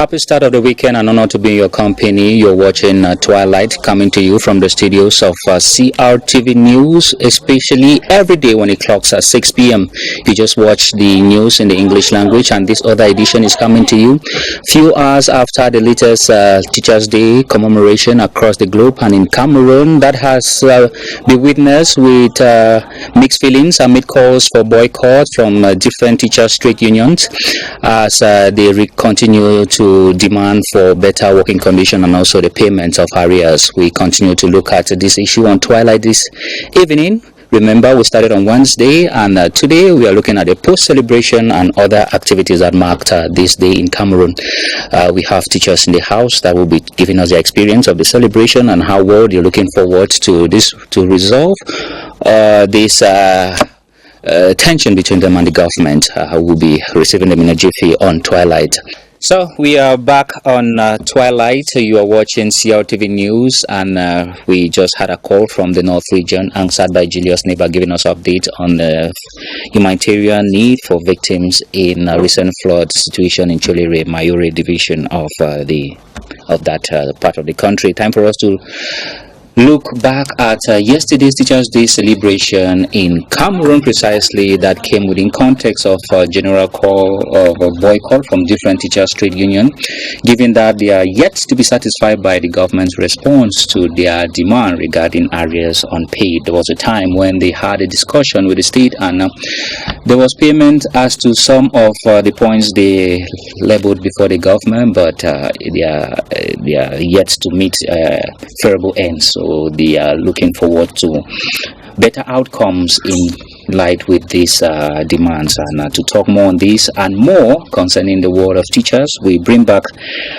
Happy start of the weekend and honor to be in your company. You're watching Twilight coming to you from the studios of CRTV News, especially every day when it clocks at 6 p.m. You just watch the news in the English language, and this other edition is coming to you few hours after the latest Teachers' Day commemoration across the globe and in Cameroon. That has been witnessed with mixed feelings amid calls for boycott from different teachers' trade unions as they continue to demand for better working conditions and also the payment of arrears. We continue to look at this issue on Twilight this evening. Remember, we started on Wednesday, and today we are looking at the post-celebration and other activities that marked this day in Cameroon. We have teachers in the house that will be giving us the experience of the celebration and how well they're looking forward to this, to resolve this tension between them and the government. We'll be receiving them in a jiffy on Twilight. So we are back on Twilight. You are watching CRTV News, and we just had a call from the North Region answered by Julius Neighbor giving us update on the humanitarian need for victims in a recent flood situation in Cholere, Mayore division of that part of the country. Time for us to look back at yesterday's Teachers' Day celebration in Cameroon, precisely, that came within context of a general call of a boycott from different teachers' trade union, given that they are yet to be satisfied by the government's response to their demand regarding arrears unpaid. There was a time when they had a discussion with the state, and there was payment as to some of the points they labeled before the government, but they are yet to meet favorable ends. So they are looking forward to better outcomes in light with these demands. And to talk more on this and more concerning the world of teachers, we bring back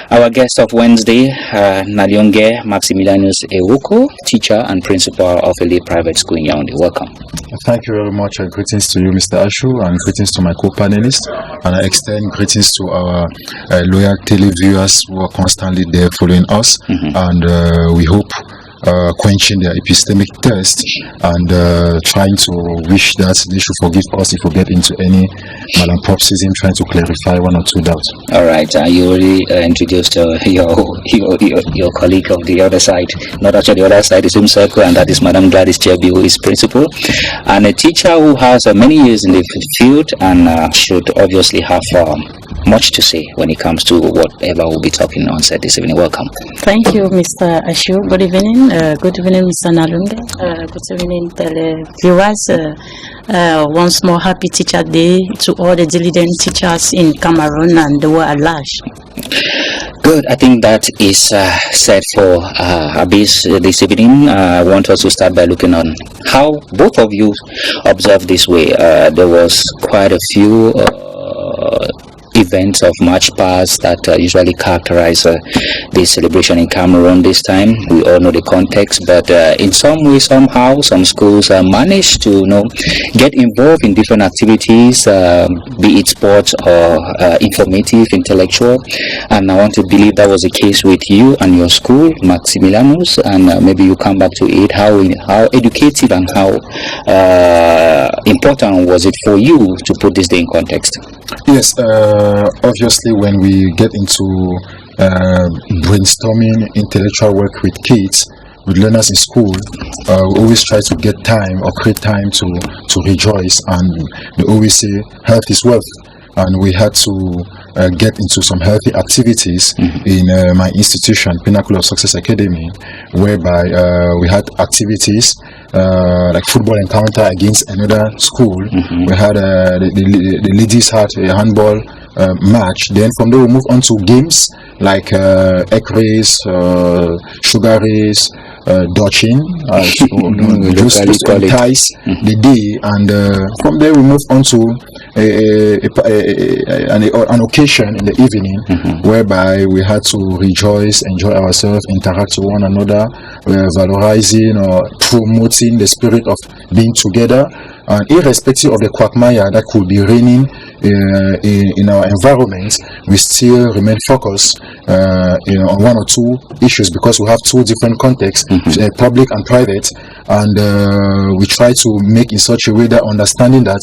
our guest of Wednesday, Nalionge Maximilianus Ewuko, teacher and principal of a private school in Yaoundé. Welcome. Thank you very much. Greetings to you, Mr. Ashu, and greetings to my co-panelists. And I extend greetings to our loyal televiewers who are constantly there following us. And we hope quenching their epistemic thirst and trying to wish that they should forgive us if we get into any malapropism, trying to clarify one or two doubts. All right, you already introduced your colleague of the other side, not actually the other side, the same circle, and that is Madam Gladys Chebi, who is principal and a teacher who has many years in the field and should obviously have much to say when it comes to whatever we'll be talking on set this evening. Welcome. Thank you, Mr. Ashu. Good evening. Good evening, Mr. Nalunga. Good evening, televiewers. Once more, happy Teacher Day to all the diligent teachers in Cameroon and the world at large. Good. I think that is set for Abyss this evening. I want us to start by looking on how both of you observed this way. There was quite a few events of march past that usually characterize the celebration in Cameroon this time. We all know the context, but in some way, somehow, some schools managed to get involved in different activities, be it sports or informative, intellectual. And I want to believe that was the case with you and your school, Maximilianus, and maybe you come back to it. How educative and how important was it for you to put this day in context? Yes, obviously when we get into brainstorming intellectual work with kids, with learners in school, we always try to get time or create time to rejoice, and they always say health is wealth. And we had to get into some healthy activities in my institution, Pinnacle of Success Academy, whereby we had activities like football encounter against another school. We had the ladies had a handball match. Then from there we move on to games like egg race, sugar race, dodging, just to entice the day, and from there we move on to an occasion in the evening whereby we had to rejoice, enjoy ourselves, interact with one another, valorizing or promoting the spirit of being together, and irrespective of the quagmire that could be reigning in our environment, we still remain focused on one or two issues, because we have two different contexts, public and private, and we try to make in such a way that understanding that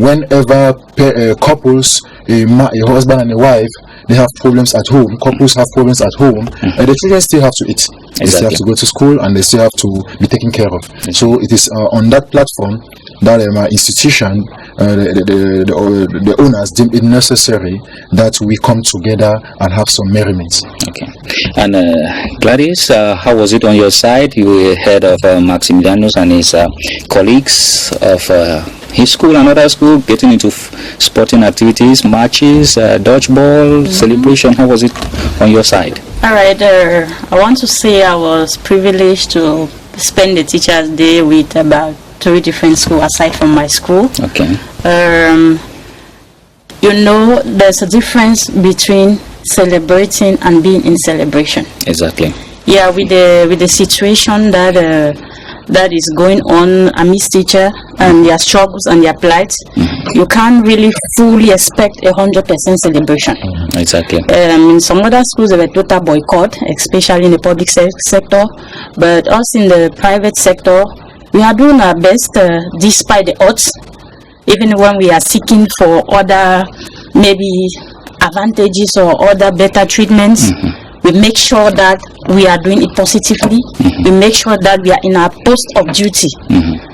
whenever couples, a husband and a wife, they have problems at home, couples have problems at home, the children still have to eat. They still have to go to school, and they still have to be taken care of. So it is on that platform that my institution, the owners deem it necessary that we come together and have some merriment. Okay. And Gladys, how was it on your side? You were head of Maximilianus and his colleagues of his school and other school getting into sporting activities, matches, dodgeball, celebration. How was it on your side? All right, I want to say I was privileged to spend the Teachers' Day with about 3 different schools aside from my school. Okay. There's a difference between celebrating and being in celebration. Exactly. Yeah, with the situation that is going on amidst teachers and their struggles and their plight, you can't really fully expect 100% celebration. Exactly. In some other schools, there were total boycott, especially in the public sector, but us in the private sector, we are doing our best despite the odds, even when we are seeking for other maybe advantages or other better treatments. We make sure that we are doing it positively. We make sure that we are in our post of duty.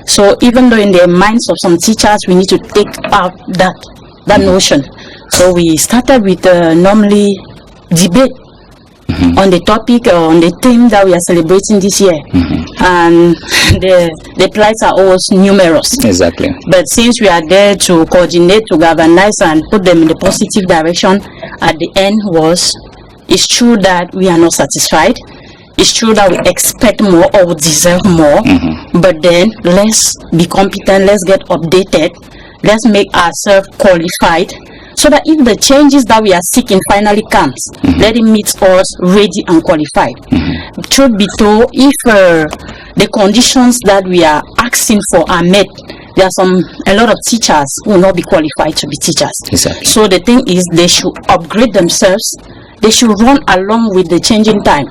So even though in the minds of some teachers, we need to take out that notion. So we started with normally debate on the topic or on the theme that we are celebrating this year. And the plights are always numerous. Exactly. But since we are there to coordinate, to galvanize and put them in the positive direction, at the end it's true that we are not satisfied. It's true that we expect more or we deserve more. But then let's be competent, let's get updated, let's make ourselves qualified, so that if the changes that we are seeking finally comes, let it meet us ready and qualified. Truth be told, if the conditions that we are asking for are met, there are a lot of teachers who will not be qualified to be teachers. Exactly. So the thing is, they should upgrade themselves. They should run along with the changing time.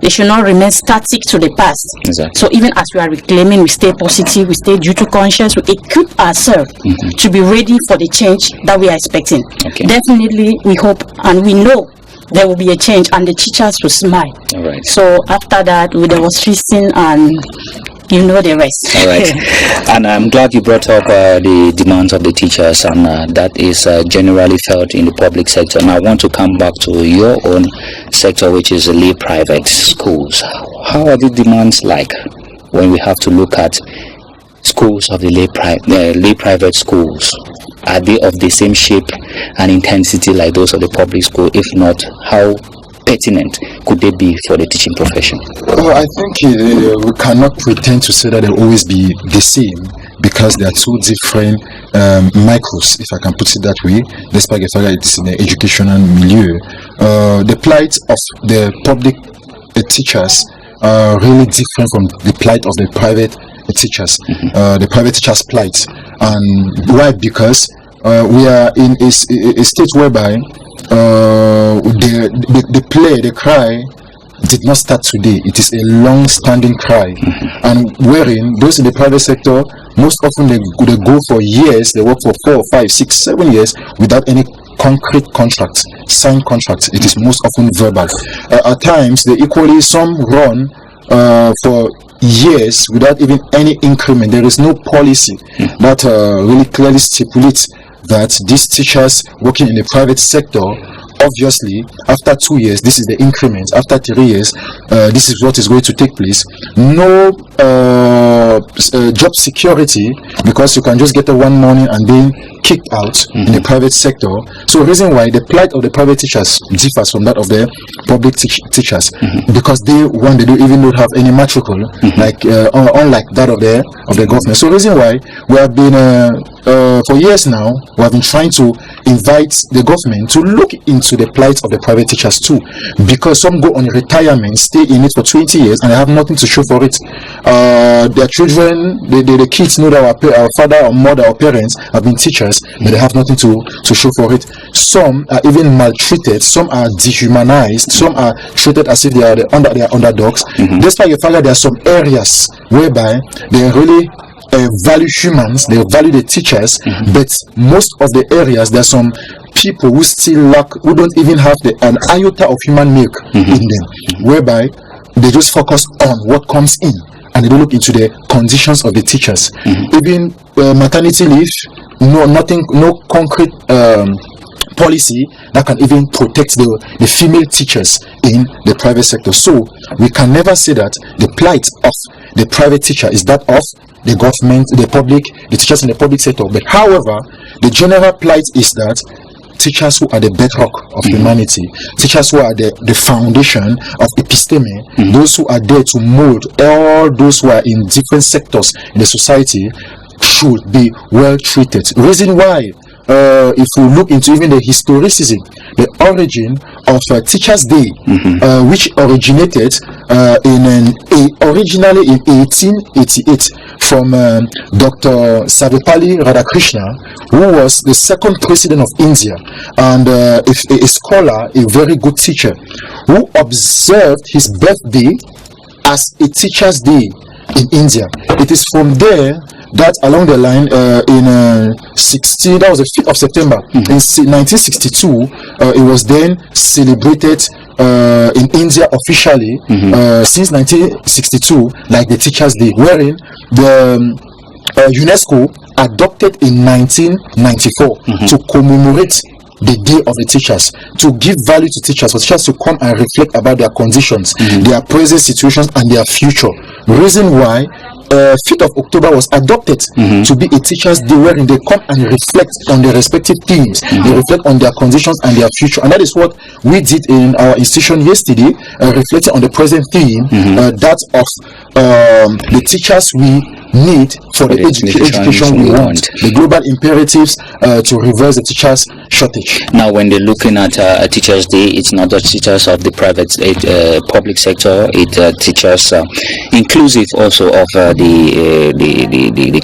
They should not remain static to the past. Exactly. So even as we are reclaiming, we stay positive, we stay duty conscious, we equip ourselves to be ready for the change that we are expecting. Okay. Definitely, we hope and we know there will be a change, and the teachers will smile. All right. So after that, there was feasting, and you know the rest. All right. And I'm glad you brought up the demands of the teachers, and that is generally felt in the public sector. And I want to come back to your own sector, which is the lay private schools. How are the demands like when we have to look at schools of the lay private schools? Are they of the same shape and intensity like those of the public school? If not, how pertinent could they be for the teaching profession? Well, I think we cannot pretend to say that they'll always be the same, because they are two different micros, if I can put it that way, despite the fact that it's in the educational milieu. The plight of the public teachers are really different from the plight of the private teachers, the private teachers' plight. And why? Because we are in a state whereby the cry did not start today. It is a long-standing cry, and wherein those in the private sector, most often they go for years, they work for 4, 5, 6, 7 years without any concrete contracts, signed contracts. It is most often verbal. At times, some run for years without even any increment. There is no policy that really clearly stipulates that these teachers working in the private sector, obviously after 2 years this is the increment, after 3 years this is what is going to take place. No job security, because you can just get a one morning and being kicked out in the private sector. So the reason why the plight of the private teachers differs from that of the public teachers, because they don't even have any matricle, like unlike that of the government. So the reason why we have been for years now, we have been trying to invite the government to look into the plight of the private teachers too, because some go on retirement, stay in it for 20 years and they have nothing to show for it. Their children, the kids know that our father or mother or parents have been teachers, but they have nothing to show for it. Some are even maltreated, some are dehumanized, some are treated as if they are underdogs. Despite the fact that there are some areas whereby they really value humans, they value the teachers, but most of the areas, there are some people who still lack, who don't even have an iota of human milk in them, whereby they just focus on what comes in and they don't look into the conditions of the teachers. Even maternity leave, no concrete policy that can even protect the female teachers in the private sector. So we can never say that the plight of the private teacher is that of the government, the teachers in the public sector. But however, the general plight is that teachers who are the bedrock of humanity, teachers who are the foundation of episteme, those who are there to mold all those who are in different sectors in the society, should be well treated. Reason why, if we look into even the historicism, the origin of Teachers' Day, which originated originally in 1888 from Dr. Sarvepalli Radhakrishna, who was the second president of India, and a scholar, a very good teacher, who observed his birthday as a Teachers' Day in India. It is from there that along the line in that was the 5th of September in 1962, it was then celebrated in India officially since 1962, like the Teachers' Day, wherein the UNESCO adopted in 1994 to commemorate the Day of the Teachers, to give value to teachers, for teachers to come and reflect about their conditions, their present situations, and their future. Reason why 5th of October was adopted to be a Teachers' Day, wherein they come and reflect on their respective themes, they reflect on their conditions and their future. And that is what we did in our institution yesterday, reflecting on the present theme, that of the teachers we need for the education we want, the global imperatives to reverse the teachers shortage. Now, when they're looking at Teachers' Day, it's not just teachers of the private public sector, it teachers inclusive also of the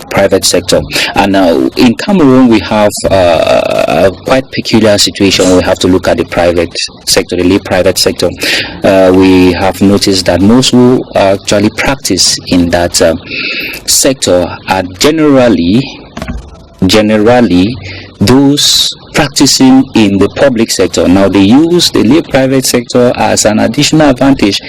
private sector. And in Cameroon, we have a quite peculiar situation. We have to look at the private sector, the lay private sector. We have noticed that most who actually practice in that sector are generally those practicing in the public sector. Now they use the lay private sector as an additional advantage.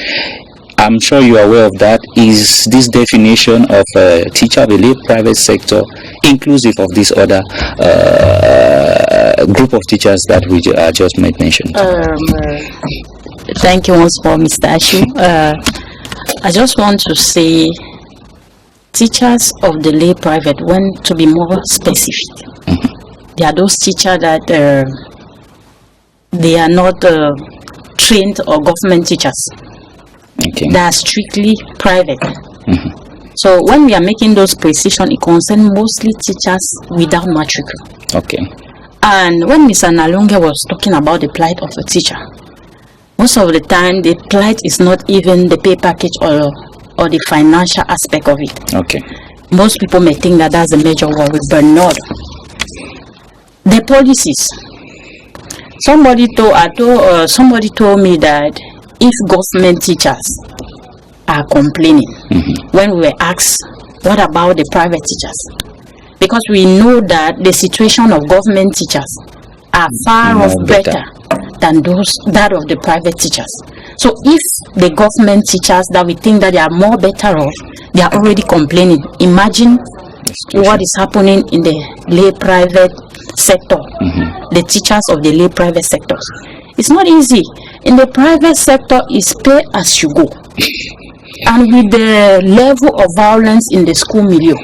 I'm sure you are aware of that. Is this definition of a teacher of the lay private sector inclusive of this other group of teachers that we just mentioned? Thank you once more, Mr. Ashu. I just want to say teachers of the lay private want to be more specific. They are those teachers that they are not trained or government teachers. They are strictly private. So when we are making those precision, it concerns mostly teachers without matric. And when Mr. Nalunga was talking about the plight of a teacher, most of the time the plight is not even the pay package or the financial aspect of it. Most people may think that that's a major worry, but not. The policies. Somebody told me that if government teachers are complaining, when we were asked, what about the private teachers? Because we know that the situation of government teachers are far off better than that of the private teachers. So if the government teachers that we think that they are more better off, they are already complaining. Imagine what is happening in the lay private sector, the teachers of the lay private sectors. It's not easy. In the private sector, it's pay as you go. And with the level of violence in the school milieu,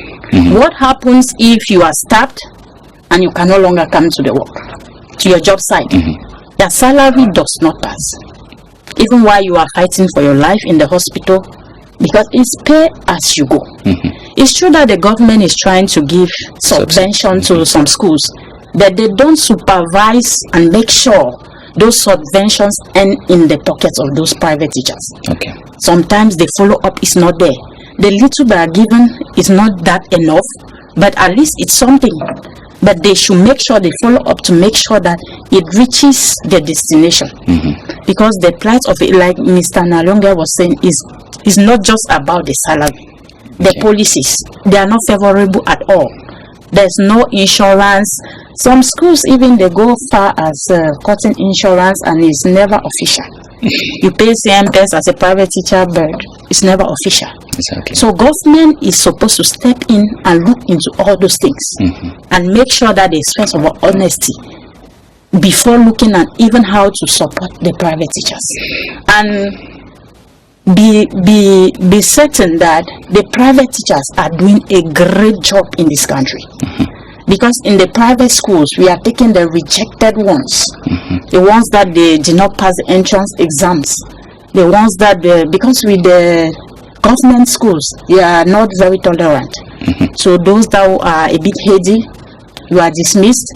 what happens if you are stabbed and you can no longer come to the work, to your job site? Your salary does not pass. Even while you are fighting for your life in the hospital, because it's pay as you go. It's true that the government is trying to give subvention to some schools, but they don't supervise and make sure those subventions end in the pockets of those private teachers. Sometimes the follow-up is not there. The little they are given is not that enough, but at least it's something. But they should make sure they follow up to make sure that it reaches the destination. Because the plight of it, like Mr. Nalonga was saying, is not just about the salary. The policies, they are not favorable at all. There's no insurance. Some schools even they go far as cutting insurance, and it's never official. You pay same price as a private teacher, but it's never official. Exactly. So government is supposed to step in and look into all those things and make sure that there's first of all honesty before looking at even how to support the private teachers, and be certain that the private teachers are doing a great job in this country. Because in the private schools, we are taking the rejected ones, the ones that they did not pass the entrance exams, the ones that because with the government schools, they are not very tolerant. So those that are a bit heady, you are dismissed,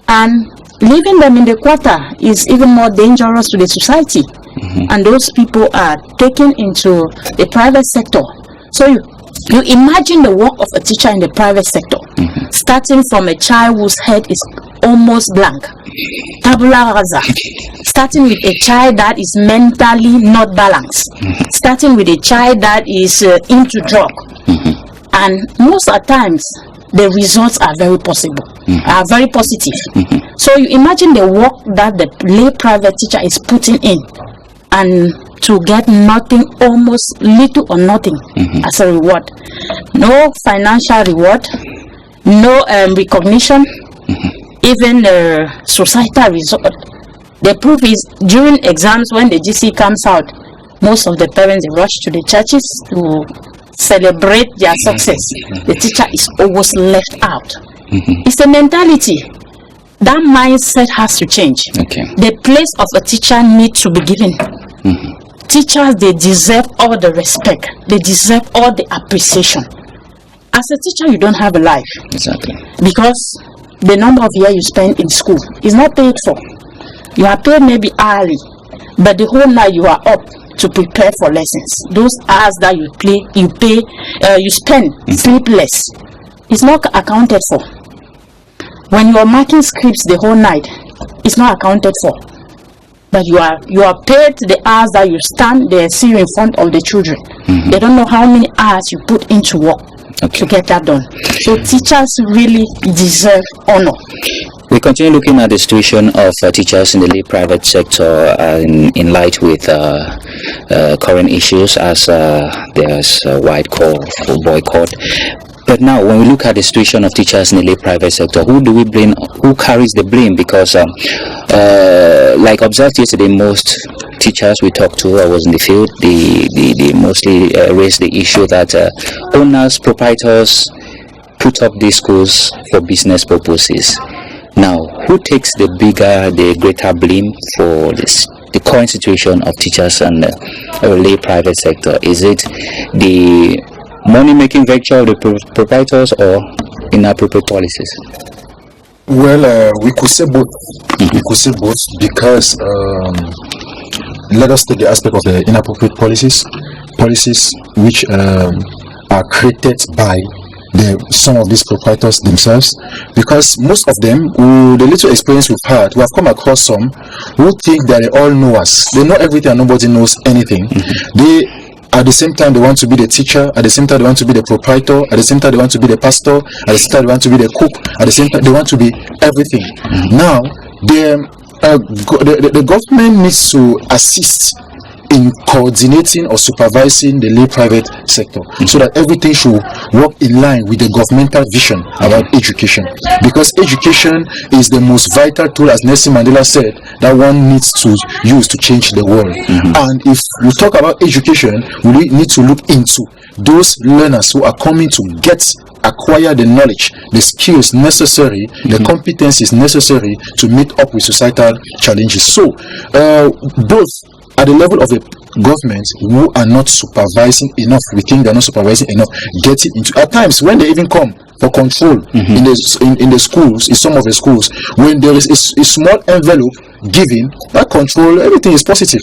and leaving them in the quarter is even more dangerous to the society. And those people are taken into the private sector. So you imagine the work of a teacher in the private sector, starting from a child whose head is almost blank, tabula rasa, starting with a child that is mentally not balanced, starting with a child that is into drug, and most of the times the results are very possible, are very positive. So you imagine the work that the lay private teacher is putting in, and to get nothing, almost little or nothing as a reward. No financial reward, no recognition, even societal result. The proof is during exams, when the GC comes out, most of the parents rush to the churches to celebrate their success. The teacher is always left out. It's a mentality. That mindset has to change. The place of a teacher needs to be given. Teachers, they deserve all the respect. They deserve all the appreciation. As a teacher, you don't have a life. Exactly. Because the number of years you spend in school is not paid for. You are paid maybe hourly, but the whole night you are up to prepare for lessons. Those hours that you spend sleepless, it's not accounted for. When you are marking scripts the whole night, it's not accounted for. But you are paid the hours that you stand there, see you in front of the children. They don't know how many hours you put into work to get that done. So teachers really deserve honor. We continue looking at the situation of teachers in the lay private sector in light with current issues, as there's a wide call for boycott. But now, when we look at the situation of teachers in the lay private sector, who do we blame? Who carries the blame? Because, like observed yesterday, most teachers we talked to, I was in the field, they mostly raised the issue that owners, proprietors put up these schools for business purposes. Now, who takes the greater blame for this? The current situation of teachers and the lay private sector? Is it the money-making venture of the proprietors or inappropriate policies? Well, we could say both. We could say both because let us take the aspect of the inappropriate policies which are created by some of these proprietors themselves, because most of them, the little experience we've had, we have come across some who think that they all know us. They know everything and nobody knows anything. At the same time, they want to be the teacher. At the same time, they want to be the proprietor. At the same time, they want to be the pastor. At the same time, they want to be the cook. At the same time, they want to be everything. Now, the government needs to assist in coordinating or supervising the lay private sector, so that everything should work in line with the governmental vision about education, because education is the most vital tool, as Nelson Mandela said, that one needs to use to change the world. And if we talk about education, we need to look into those learners who are coming to acquire the knowledge, the skills necessary, the competencies necessary to meet up with societal challenges. So both at the level of the government, who are not supervising enough, we think they're not supervising enough, getting into, at times when they even come for control in the schools, in some of the schools, when there is a small envelope given, that control, everything is positive.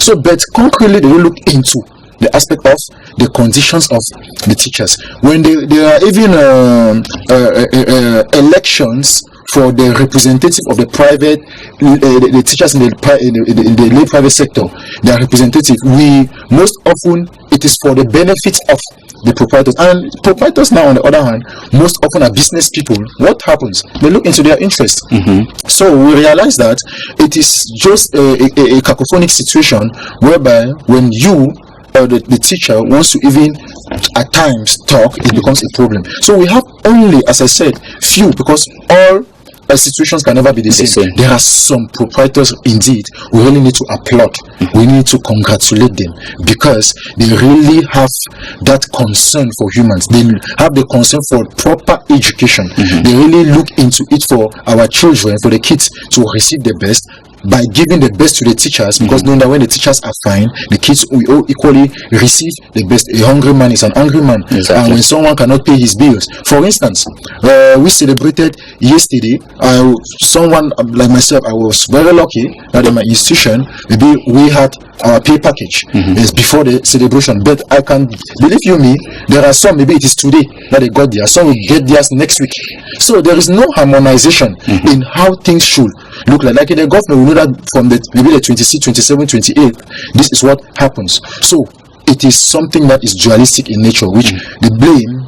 So, but concretely, they will look into the aspect of the conditions of the teachers. When there are even elections for the representative of the private, the teachers in the lay private sector, their representative, most often it is for the benefit of the proprietors. And proprietors now, on the other hand, most often are business people. What happens? They look into their interest. So we realize that it is just a cacophonic situation whereby when you or the teacher wants to even at times talk, it becomes a problem. So we have only, as I said, few, because all situations can never be the same. There are some proprietors indeed we really need to applaud. We need to congratulate them because they really have that concern for humans. They have the concern for proper education. They really look into it for our children, for the kids to receive the best, by giving the best to the teachers, because knowing that when the teachers are fine, the kids will all equally receive the best. A hungry man is an hungry man. And when someone cannot pay his bills, for instance, we celebrated yesterday, someone like myself, I was very lucky that in my institution, maybe we had our pay package is before the celebration, but I can believe you me, there are some, maybe it is today that they got theirs, some will get theirs next week. So there is no harmonization in how things should look like in the government. We know that from maybe the 26, 27, 28, this is what happens. So it is something that is dualistic in nature, which the blame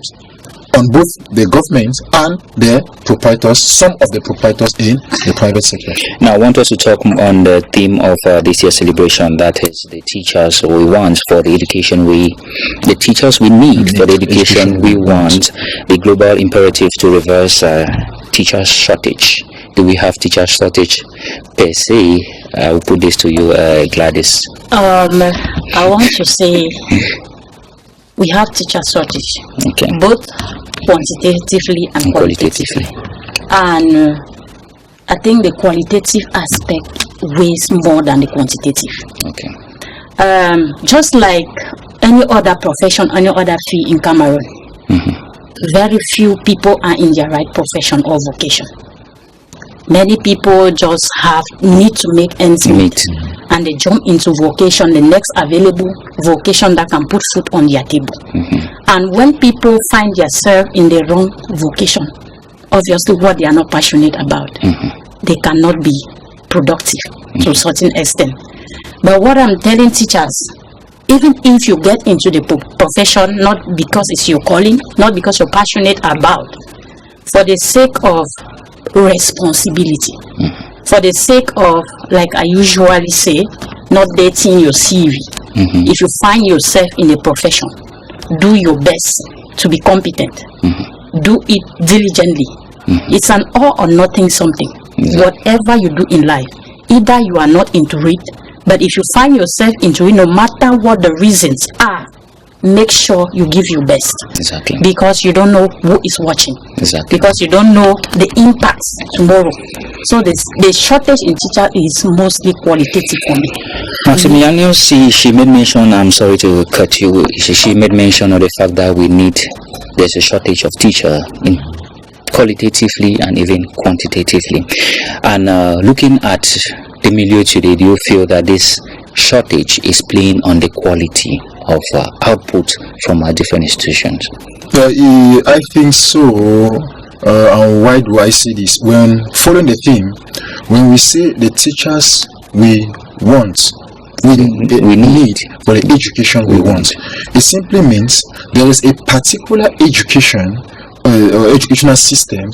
on both the government and the proprietors, some of the proprietors in the private sector. Now, I want us to talk on the theme of this year's celebration, that is the teachers we want for the education the teachers we need for the education we want, the global imperative to reverse teacher shortage. Do we have teacher shortage per se? I will put this to you, Gladys. I want to say we have teacher shortage, both quantitatively and qualitatively. And I think the qualitative aspect weighs more than the quantitative. Just like any other profession, any other field in Cameroon, very few people are in their right profession or vocation. Many people just need to make ends meet, and they jump into vocation, the next available vocation that can put food on their table. And when people find themselves in the wrong vocation, obviously what they are not passionate about, they cannot be productive to a certain extent. But what I'm telling teachers, even if you get into the profession not because it's your calling, not because you're passionate about, for the sake of responsibility, for the sake of, like I usually say, not dating your CV. If you find yourself in a profession, do your best to be competent. Do it diligently. It's an all or nothing something. Whatever you do in life, either you are not into it, but if you find yourself into it, no matter what the reasons are, make sure you give your best. Because you don't know who is watching. Because you don't know the impacts tomorrow. So the shortage in teacher is mostly qualitative for me. Maximiliano, she made mention, I'm sorry to cut you, she made mention of the fact that there's a shortage of teacher in qualitatively and even quantitatively. And looking at the milieu today, do you feel that this shortage is playing on the quality of output from our different institutions? I think so. And why do I say this? When following the theme, when we say the teachers we want, we need for the education we want, it simply means there is a particular education or educational system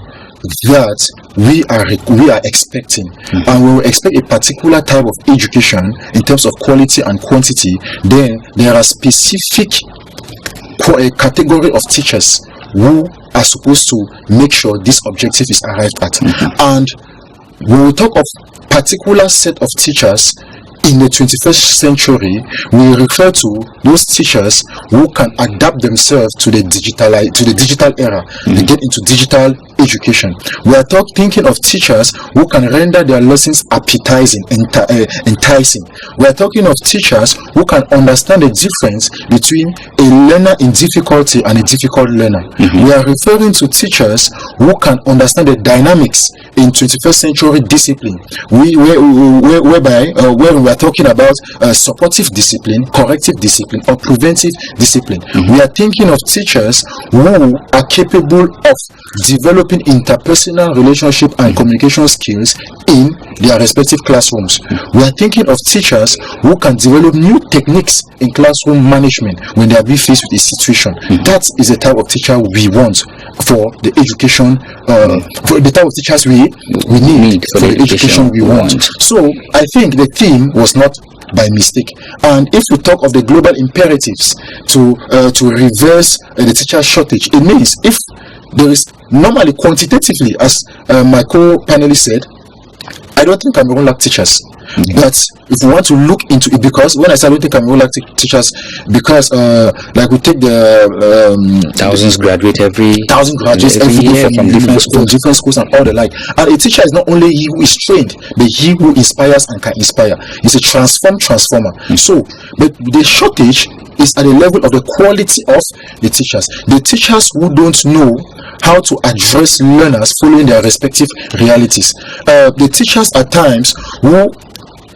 that we are expecting, and we will expect a particular type of education in terms of quality and quantity. Then there are specific category of teachers who are supposed to make sure this objective is arrived at. And when we talk of particular set of teachers in the 21st century, we refer to those teachers who can adapt themselves to the digital era. They get into digital education. We are thinking of teachers who can render their lessons appetizing, enticing. We are talking of teachers who can understand the difference between a learner in difficulty and a difficult learner. We are referring to teachers who can understand the dynamics in 21st century discipline, whereby we are talking about supportive discipline, corrective discipline, or preventive discipline. We are thinking of teachers who are capable of developing developing interpersonal relationship and communication skills in their respective classrooms. We are thinking of teachers who can develop new techniques in classroom management when they are being faced with a situation. That is the type of teacher we want for the education, for the type of teachers we need for the education we want. So I think the theme was not by mistake. And if we talk of the global imperatives to reverse the teacher shortage, it means if there is normally quantitatively, as my co-panelist said, I don't think Cameroon lack teachers. But if we want to look into it, because when I say I don't think Cameroon lack teachers, because like we take the thousands graduate every year from different schools and all the like. And a teacher is not only he who is trained, but he who inspires and can inspire. It's a transformer. So, but the shortage is at the level of the quality of the teachers. The teachers who don't know how to address learners following their respective realities. The teachers at times who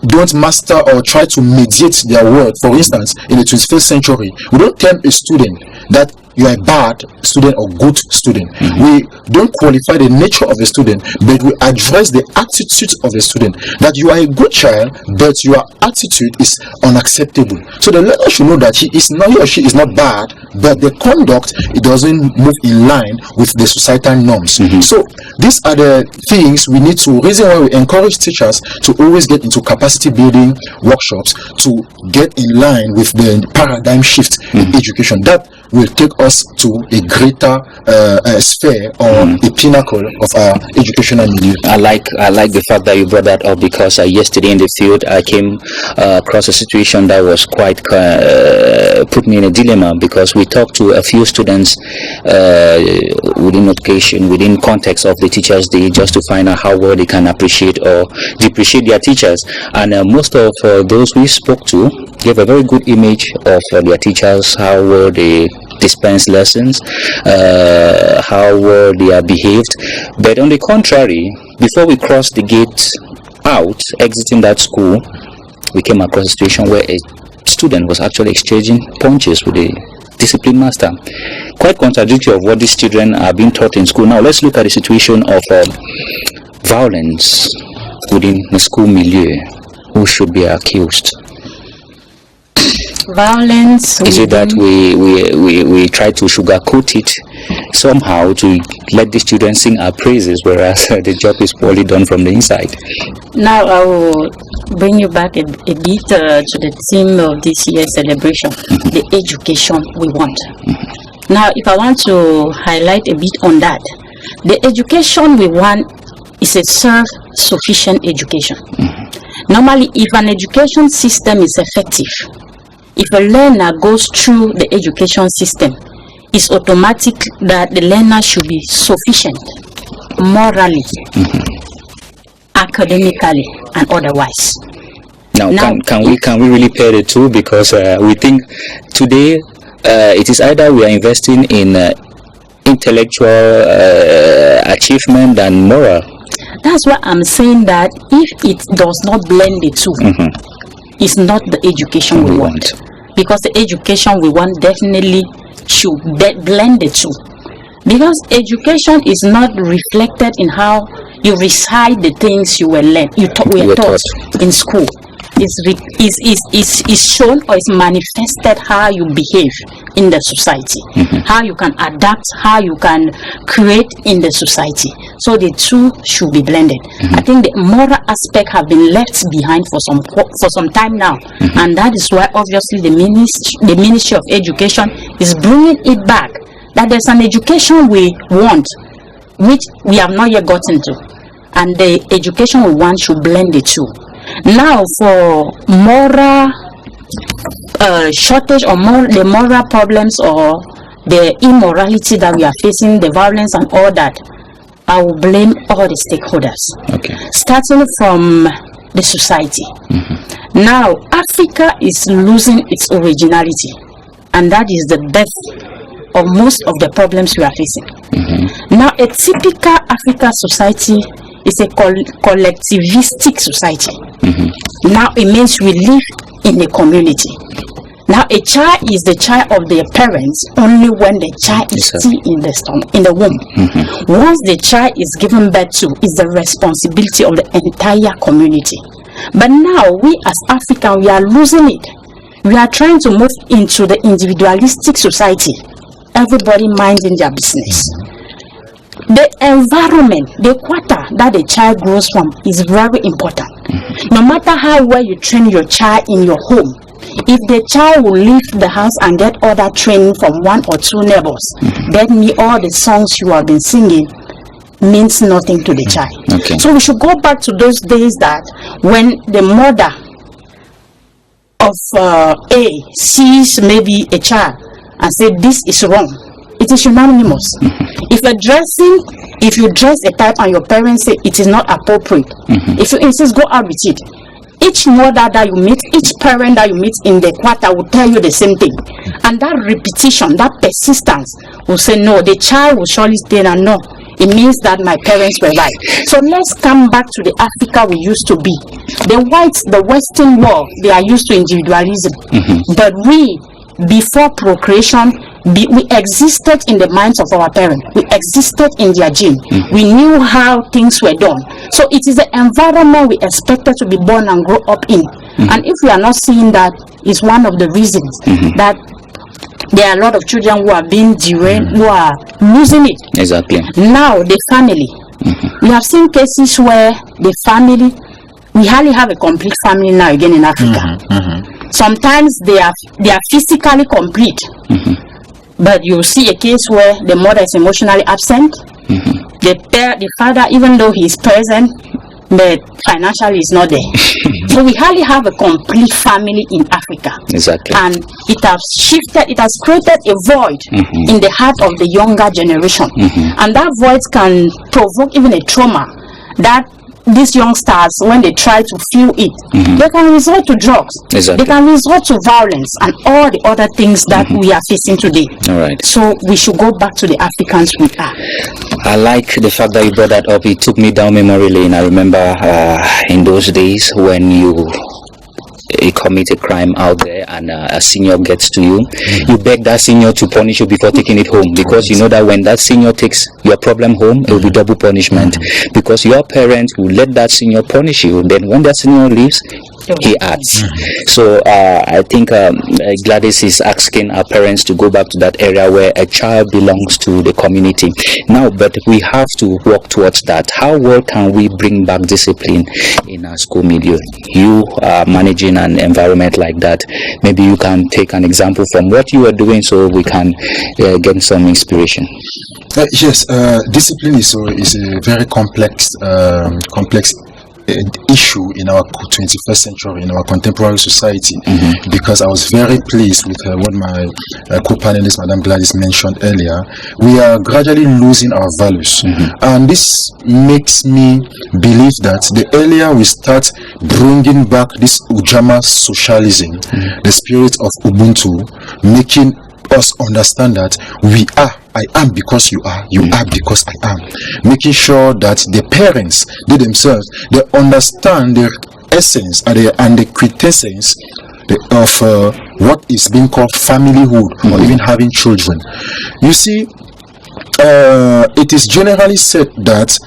don't master or try to mediate their work. For instance, in the 21st century, we don't tell a student that you are a bad student or good student. We don't qualify the nature of the student, but we address the attitude of the student, that you are a good child, but your attitude is unacceptable. So the learner should know that he or she is not bad, but the conduct, it doesn't move in line with the societal norms. So these are the things we need to, reason why we encourage teachers to always get into capacity building workshops to get in line with the paradigm shift in education. That will take us to a greater sphere or a pinnacle of our educational milieu. I like the fact that you brought that up, because yesterday in the field I came across a situation that was quite put me in a dilemma, because we talked to a few students within occasion, within context of the Teachers' Day, just to find out how well they can appreciate or depreciate their teachers. And most of those we spoke to gave a very good image of their teachers, how well they dispense lessons, how well they are behaved. But on the contrary, before we crossed the gate out, exiting that school, we came across a situation where a student was actually exchanging punches with a discipline master. Quite contradictory of what these children are being taught in school. Now let's look at the situation of violence within the school milieu. Who should be accused? Violence. Is it that we try to sugarcoat it somehow to let the children sing our praises, whereas the job is poorly done from the inside? Now I will bring you back a bit to the theme of this year's celebration, the education we want. Now, if I want to highlight a bit on that, the education we want is a self-sufficient education. Normally, if an education system is effective, if a learner goes through the education system, it's automatic that the learner should be sufficient morally, academically, and otherwise. Now can we really pair the two? Because we think today it is either we are investing in intellectual achievement than moral. That's why I'm saying that if it does not blend the two, it's not the education we want. Because the education we want definitely should blend the two. Because education is not reflected in how you recite the things you were taught in school. Is shown or is manifested how you behave in the society, how you can adapt, how you can create in the society. So the two should be blended. I think the moral aspect have been left behind for some time now, and that is why obviously the Ministry of Education is bringing it back. That there's an education we want, which we have not yet gotten to, and the education we want should blend the two. Now, for moral shortage or the moral problems or the immorality that we are facing, the violence and all that, I will blame all the stakeholders, starting from the society. Now, Africa is losing its originality, and that is the birth of most of the problems we are facing. Now, a typical African society is a collectivistic society. Now it means we live in a community. Now, a child is the child of their parents only when the child is still in the stomach, in the womb. Once the child is given birth to, it's the responsibility of the entire community. But now, we as Africans, we are losing it. We are trying to move into the individualistic society. Everybody minding their business. The environment, the quarter that the child grows from is very important. No matter how well you train your child in your home, if the child will leave the house and get other training from one or two neighbors, that means all the songs you have been singing means nothing to the child. So we should go back to those days that when the mother of A sees maybe a child and say this is wrong, it is unanimous. If you dress a type and your parents say it is not appropriate, if you insist, go out with it. Each mother that you meet, each parent that you meet in the quarter will tell you the same thing. And that repetition, that persistence will say, no, the child will surely stay and no, it means that my parents were right. So let's come back to the Africa we used to be. The whites, the Western world, they are used to individualism. But we, before procreation, we existed in the minds of our parents. We existed in their gene. We knew how things were done. So it is the environment we expected to be born and grow up in. And if we are not seeing that, it's one of the reasons that there are a lot of children who are being derailed, who are losing it. Now, the family. We have seen cases where the family, we hardly have a complete family now again in Africa. Sometimes they are physically complete. But you see a case where the mother is emotionally absent. The father, even though he is present, but financially is not there. So we hardly have a complete family in Africa. And it has shifted, it has created a void in the heart of the younger generation. And that void can provoke even a trauma that these youngsters, when they try to feel it, they can resort to drugs. They can resort to violence and all the other things that we are facing today. So we should go back to the Africans we are. I like the fact that you brought that up. It took me down memory lane. I remember in those days when you commit a crime out there and a senior gets to you, you beg that senior to punish you before taking it home, because you know that when that senior takes your problem home, it will be double punishment, because your parents will let that senior punish you. Then when that senior leaves, he adds. So I think Gladys is asking our parents to go back to that area where a child belongs to the community. Now, but we have to work towards that. How well can we bring back discipline in our school milieu? You are managing an environment like that. Maybe you can take an example from what you are doing so we can get some inspiration. Yes, discipline is a very complex issue in our 21st century, in our contemporary society, because I was very pleased with what my co-panelist, Madame Gladys, mentioned earlier. We are gradually losing our values, and this makes me believe that the earlier we start bringing back this Ujamaa socialism, the spirit of Ubuntu, making us understand that we are, I am because you are because I am, making sure that the parents, they themselves, they understand the essence and the quintessence of what is being called familyhood, or even having children. You see, it is generally said that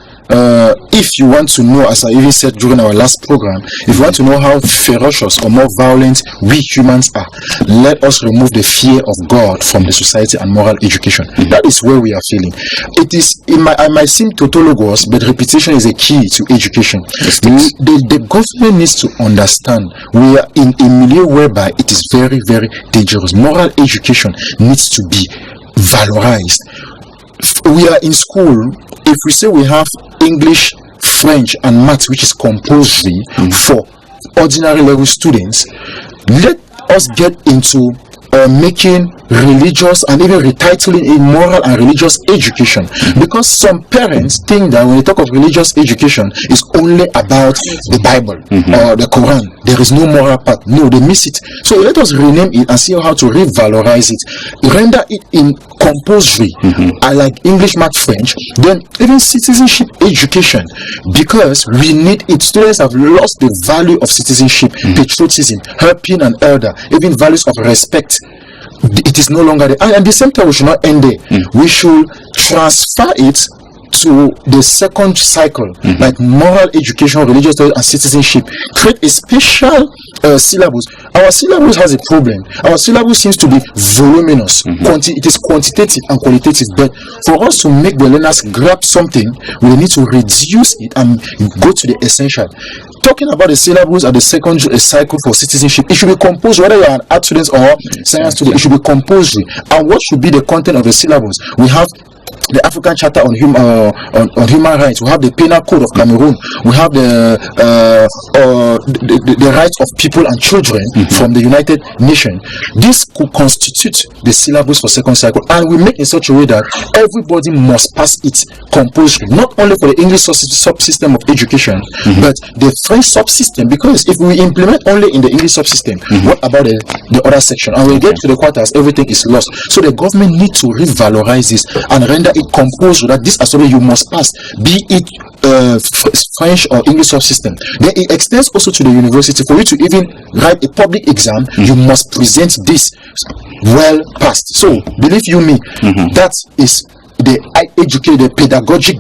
if you want to know, as I even said during our last program, if you want to know how ferocious or more violent we humans are, let us remove the fear of God from the society and moral education. That is where we are feeling. It is, I might seem tautologous, but repetition is a key to education. The government needs to understand we are in a milieu whereby it is very, very dangerous. Moral education needs to be valorized. We are in school. If we say we have English, French, and maths, which is compulsory for ordinary level students, let us get into making religious and even retitling in moral and religious education, because some parents think that when we talk of religious education, it's only about the Bible or the Quran. there is no moral part. No, they miss it. So let us rename it and see how to revalorize it, render it in compulsory. I like English, math, French, then even citizenship education, because we need it. Students have lost the value of citizenship, patriotism, helping an elder, even values of respect. It is no longer there. And at the same time, we should not end there. We should transfer it to the second cycle, like moral education, religious studies, and citizenship. Create a special syllabus. Our syllabus has a problem. Our syllabus seems to be voluminous. It is quantitative and qualitative. But for us to make the learners grab something, we need to reduce it and go to the essential. Talking about the syllabus at the second cycle for citizenship, it should be composed, whether you are an art student or science student, it should be compulsory. And what should be the content of the syllabus? We have the African Charter on Human Rights. We have the Penal Code of Cameroon. We have the rights of people and children from the United Nations. This could constitute the syllabus for second cycle, and we make in such a way that everybody must pass it compulsory, not only for the English subsystem of education, but the French subsystem. Because if we implement only in the English subsystem, what about the other section? And when we get to the quarters, everything is lost. So the government needs to revalorize this and render it compulsory that this is something you must pass, be it French or English subsystem. Then it extends also to the university. For you to even write a public exam, you must present this well passed. So believe you me, that is the educated pedagogic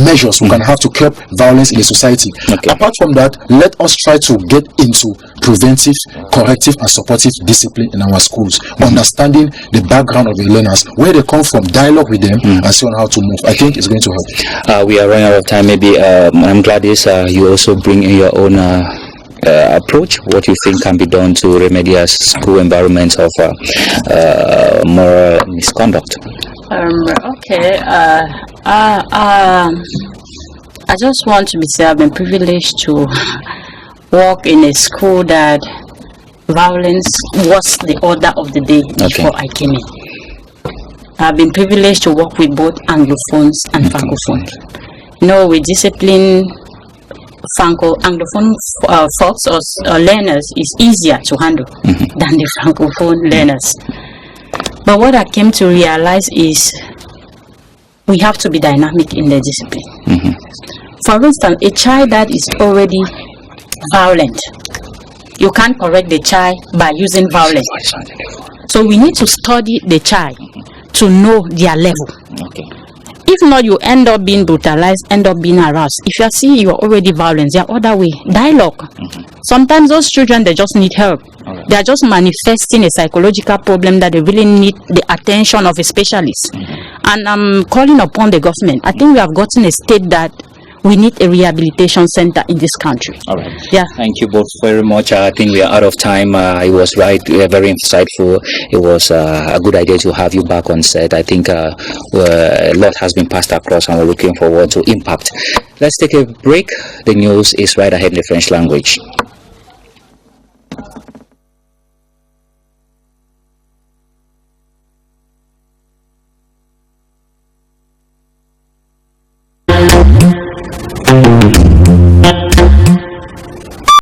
measures we can have to curb violence in the society. Apart from that, let us try to get into preventive, corrective, and supportive discipline in our schools, understanding the background of the learners, where they come from, dialogue with them, and see on how to move. I think it's going to help. We are running out of time. Maybe I'm glad you also bring in your own approach, what you think can be done to remedy school environments of moral misconduct. I just want to say I've been privileged to work in a school that violence was the order of the day before I came in. I've been privileged to work with both Anglophones and Francophones. You know, with discipline, Anglophone folks or learners is easier to handle than the Francophone learners. But what I came to realize is we have to be dynamic in the discipline. For instance, a child that is already violent, you can't correct the child by using violence. So we need to study the child to know their level. If not, you end up being brutalized, end up being harassed. If you see you're already violent, there are other way. Dialogue. Sometimes those children, they just need help. They are just manifesting a psychological problem that they really need the attention of a specialist. And I'm calling upon the government. I think we have gotten a state that we need a rehabilitation center in this country. All right. Yeah. Thank you both very much. I think we are out of time. It was very insightful. It was a good idea to have you back on set. I think a lot has been passed across, and we're looking forward to impact. Let's take a break. The news is right ahead in the French language.